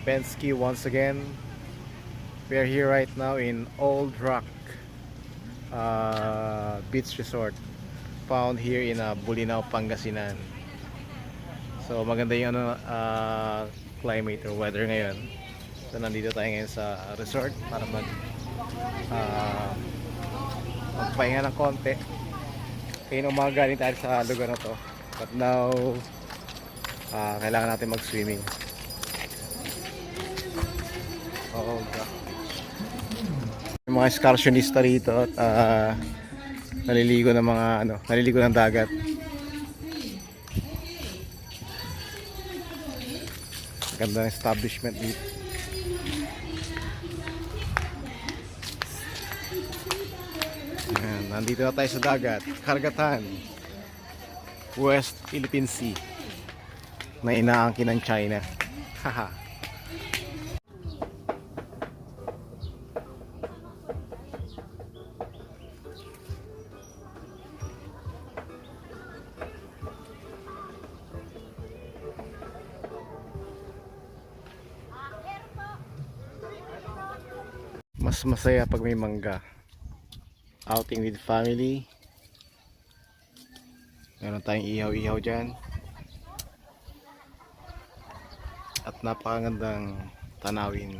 Penske once again. We are here right now in Old Rock Beach Resort, found here in Bulinaw, Pangasinan. So maganda yung climate or weather ngayon. So nandito tayo ngayon sa resort para magpahinga ng konti. Kaya umaga galing tayo sa lugar na to, but now kailangan natin mag-swimming. Oo, yung mga excursionista rito at naliligo ng naliligo ng dagat. Ganda ng establishment dito. Ayan, nandito na tayo sa dagat, karagatan, West Philippine Sea na inaangkin ng China. Haha. Mas masaya pag may mangga. Outing with family. Meron tayong ihaw-ihaw dyan. At napakagandang tanawin.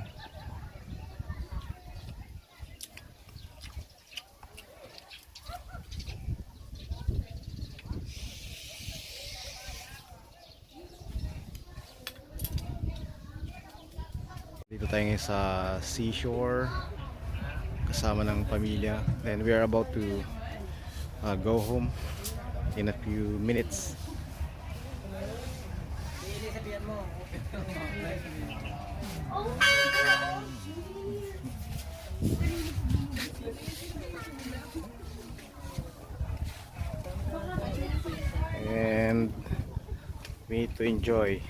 Dito tayo ngayon sa seashore kasama ng pamilya. Then we are about to go home in a few minutes. And we need to enjoy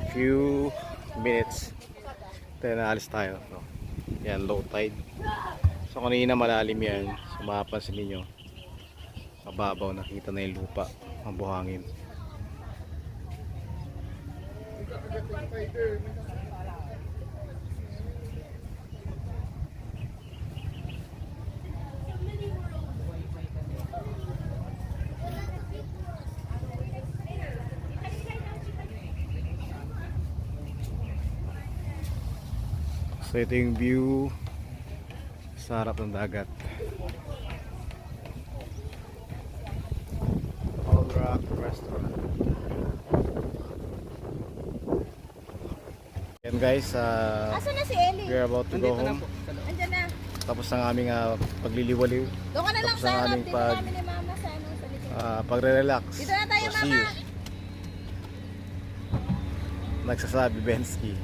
few minutes, then naalis tayo. No? Yan, low tide. So kanina malalim yan. So mapapansin ninyo, mababaw, nakita na yung lupa, ang buhangin. So ito yung view sa harap ng dagat. Old Rock Restaurant. Yan guys, asan na si Ellie? we are about to go home. Andiyan na. Tapos ang aming pagliliwaliw. Doon ka na lang Tapos sa ang harap. aming Dito namin ni Mama sa likod. pagre-relax. Dito na tayo, So, see Mama. you. Nagsasabi Bensky.